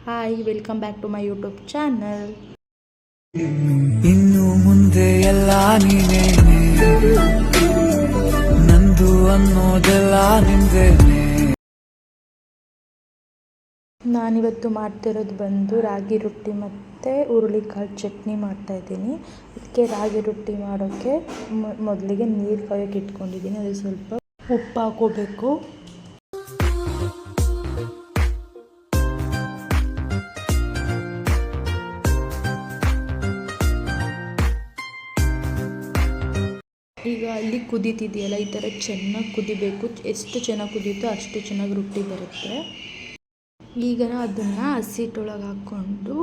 Hi, welcome back to my YouTube channel. ಇನ್ನು ಮುಂದೆ ಎಲ್ಲ ನೀನೇನೆ, ನಂದು ಅನ್ನೋದೆಲ್ಲ ನಿಂದೇನೆ. ನಾನಿವತ್ತು ಮಾಡ್ತಿರೋದು ಬಂದು ರಾಗಿ ರೊಟ್ಟಿ ಮತ್ತು ಹುರುಳಿಕಾಳು ಚಟ್ನಿ ಮಾಡ್ತಾಯಿದ್ದೀನಿ. ಅದಕ್ಕೆ ರಾಗಿ ರೊಟ್ಟಿ ಮಾಡೋಕ್ಕೆ ಮೊದಲಿಗೆ ನೀರು ಕಾಯೋಕ್ಕೆ ಇಟ್ಕೊಂಡಿದ್ದೀನಿ. ಅದು ಸ್ವಲ್ಪ ಉಪ್ಪು ಹಾಕೋಬೇಕು. ಈಗ ಅಲ್ಲಿ ಕುದೀತಿದೆಯಲ್ಲ, ಈ ಥರ ಚೆನ್ನಾಗಿ ಕುದಿಬೇಕು. ಎಷ್ಟು ಚೆನ್ನಾಗಿ ಕುದೀತೋ ಅಷ್ಟು ಚೆನ್ನಾಗಿ ರೊಟ್ಟಿ ಬರುತ್ತೆ. ಈಗ ಅದನ್ನು ಹಸಿಟ್ಟೊಳಗೆ ಹಾಕ್ಕೊಂಡು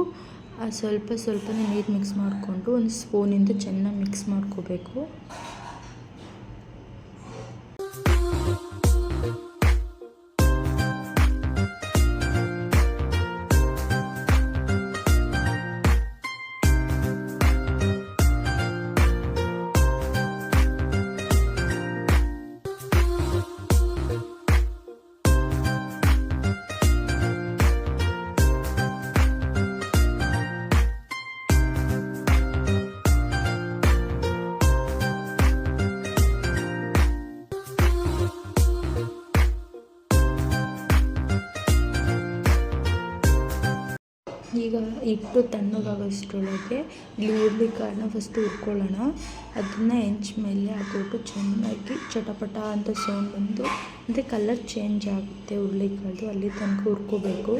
ಸ್ವಲ್ಪನೇ ನೀರು ಮಿಕ್ಸ್ ಮಾಡಿಕೊಂಡು ಒಂದು ಸ್ಪೂನಿಂದ ಚೆನ್ನಾಗಿ ಮಿಕ್ಸ್ ಮಾಡ್ಕೋಬೇಕು. ಈಗ ಹಿಟ್ಟು ತಣ್ಣಗಾಗೋಷ್ಟರೊಳಗೆ ಇಲ್ಲಿ ಹುರುಳಿಕಾಳನ್ನ ಫಸ್ಟ್ ಹುರ್ಕೊಳ್ಳೋಣ. ಅದನ್ನು ಹೆಂಚು ಮೇಲೆ ಹಾಕ್ಬಿಟ್ಟು ಚೆನ್ನಾಗಿ ಚಟಪಟ ಅಂತ ಸೌಂಡ್ ಬಂದು ಅಂದರೆ ಕಲರ್ ಚೇಂಜ್ ಆಗುತ್ತೆ ಹುರುಳಿಕಾಳ್ದು, ಅಲ್ಲಿ ತನಕ ಹುರ್ಕೋಬೇಕು.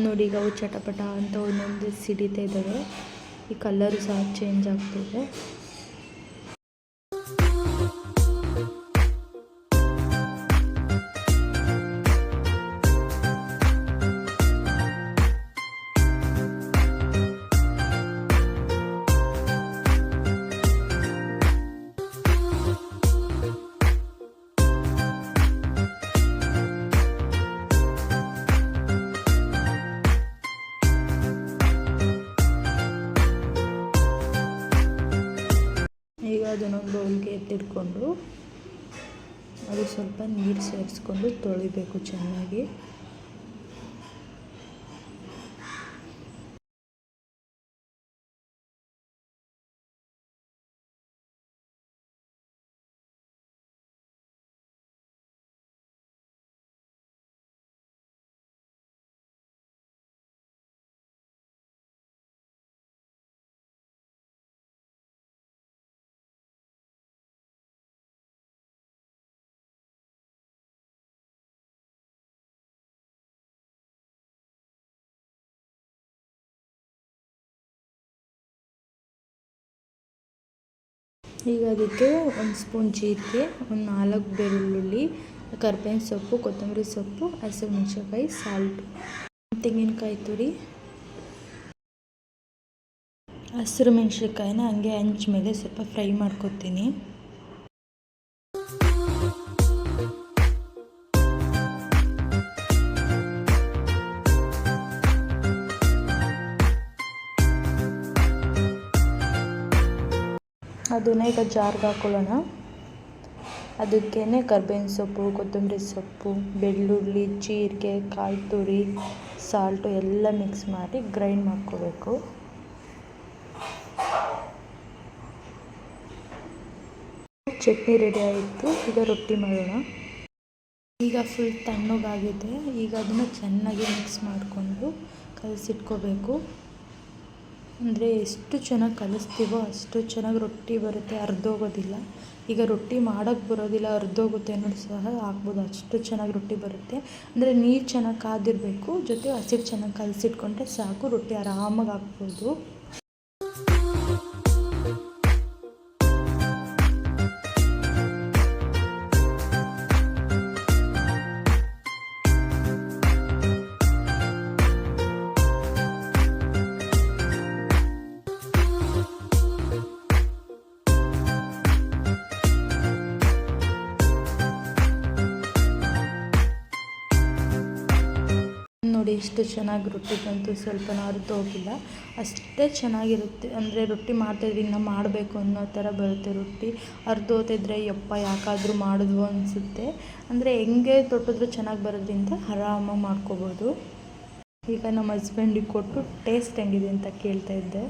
ನೋಡಿ, ಈಗ ಅವು ಚಟಪಟ ಅಂತ ಒಂದೊಂದು ಸಿಡಿತಾ ಇದ್ದಾವೆ. ಈ ಕಲರು ಸಹ ಚೇಂಜ್ ಆಗ್ತಿದೆ. ಈಗ ಅದನ್ನೊಂದು ಬೌಲ್ಗೆ ಎತ್ತಿಟ್ಕೊಂಡು ಅದು ಸ್ವಲ್ಪ ನೀರು ಸೇರಿಸ್ಕೊಂಡು ತೊಳಿಬೇಕು ಚೆನ್ನಾಗಿ. ಈಗ ಅದಕ್ಕೆ ಒಂದು ಸ್ಪೂನ್ ಜೀರಿಗೆ, ಒಂದು 4 ಬೆಳ್ಳುಳ್ಳಿ, ಕರ್ಬೇವಿನ ಸೊಪ್ಪು, ಕೊತ್ತಂಬರಿ ಸೊಪ್ಪು, ಹಸಿಮೆಣಸಿನ್ಕಾಯಿ, ಸಾಲ್ಟು, ತೆಂಗಿನಕಾಯಿ ತುರಿ, ಹಸಿರು ಮೆಣಸಿನ್ಕಾಯಿನ ಹಂಗೆ ಹಂಚ ಮೇಲೆ ಸ್ವಲ್ಪ ಫ್ರೈ ಮಾಡ್ಕೊತೀನಿ. ಅದನ್ನ ಈಗ ಜಾರ್ಗೆ ಹಾಕೊಳ್ಳೋಣ. ಅದಕ್ಕೇ ಕರ್ಬೇವಿನ ಸೊಪ್ಪು, ಕೊತ್ತಂಬರಿ ಸೊಪ್ಪು, ಬೆಳ್ಳುಳ್ಳಿ, ಜೀರಿಗೆ, ಕಾಯಿ ತುರಿ, ಸಾಲ್ಟು ಎಲ್ಲ ಮಿಕ್ಸ್ ಮಾಡಿ ಗ್ರೈಂಡ್ ಮಾಡ್ಕೋಬೇಕು. ಚಟ್ನಿ ರೆಡಿ ಆಯಿತು. ಈಗ ರೊಟ್ಟಿ ಮಾಡೋಣ. ಈಗ ಫುಲ್ ತಣ್ಣಗಾಗಿದೆ. ಈಗ ಅದನ್ನು ಚೆನ್ನಾಗಿ ಮಿಕ್ಸ್ ಮಾಡಿಕೊಂಡು ಕಲಸಿಟ್ಕೋಬೇಕು. ಅಂದರೆ ಎಷ್ಟು ಚೆನ್ನಾಗಿ ಕಲಿಸ್ತೀವೋ ಅಷ್ಟು ಚೆನ್ನಾಗಿ ರೊಟ್ಟಿ ಬರುತ್ತೆ, ಅರ್ಧೋಗೋದಿಲ್ಲ. ಈಗ ರೊಟ್ಟಿ ಮಾಡೋಕ್ಕೆ ಬರೋದಿಲ್ಲ, ಅರ್ಧೋಗುತ್ತೆ ಅನ್ನೋದು ಸಹ ಹಾಕ್ಬೋದು, ಅಷ್ಟು ಚೆನ್ನಾಗಿ ರೊಟ್ಟಿ ಬರುತ್ತೆ. ಅಂದರೆ ನೀರು ಚೆನ್ನಾಗಿ ಕಾದಿರಬೇಕು, ಜೊತೆ ಹಸಿಟ್ಟು ಚೆನ್ನಾಗಿ ಕಲಸಿಟ್ಕೊಂಡ್ರೆ ಸಾಕು, ರೊಟ್ಟಿ ಆರಾಮಾಗಿ ಹಾಕ್ಬೋದು. ನೋಡಿ ಎಷ್ಟು ಚೆನ್ನಾಗಿ ರೊಟ್ಟಿ ಬಂತು, ಸ್ವಲ್ಪನೂ ಅರ್ದು ಹೋಗಿಲ್ಲ. ಅಷ್ಟೇ ಚೆನ್ನಾಗಿರುತ್ತೆ. ಅಂದರೆ ರೊಟ್ಟಿ ಮಾಡ್ತಾಯಿದ್ರೆ ಇನ್ನೂ ಮಾಡಬೇಕು ಅನ್ನೋ ಥರ ಬರುತ್ತೆ ರೊಟ್ಟಿ. ಅರ್ದು ಹೋಗ್ತಿದ್ರೆ ಯಪ್ಪ ಯಾಕಾದರೂ ಮಾಡಿದ್ವು ಅನಿಸುತ್ತೆ. ಅಂದರೆ ಹೆಂಗೆ ತೊಟ್ಟಿದ್ರು ಚೆನ್ನಾಗಿ ಬರೋದ್ರಿಂದ ಆರಾಮಾಗಿ ಮಾಡ್ಕೋಬೋದು. ಈಗ ನಮ್ಮ ಹಸ್ಬೆಂಡಿಗೆ ಕೊಟ್ಟು ಟೇಸ್ಟ್ ಹೆಂಗಿದೆ ಅಂತ ಕೇಳ್ತಾ ಇದ್ದೆ.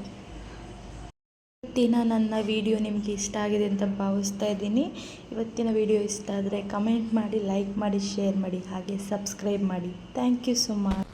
ಇವತ್ತಿನ ನನ್ನ ವಿಡಿಯೋ ನಿಮಗೆ ಇಷ್ಟ ಆಗಿದೆ ಅಂತ ಭಾವಿಸ್ತಾ ಇದ್ದೀನಿ. ಇವತ್ತಿನ ವಿಡಿಯೋ ಇಷ್ಟ ಆದರೆ ಕಮೆಂಟ್ ಮಾಡಿ, ಲೈಕ್ ಮಾಡಿ, ಶೇರ್ ಮಾಡಿ, ಹಾಗೆ ಸಬ್ಸ್ಕ್ರೈಬ್ ಮಾಡಿ. Thank you so much.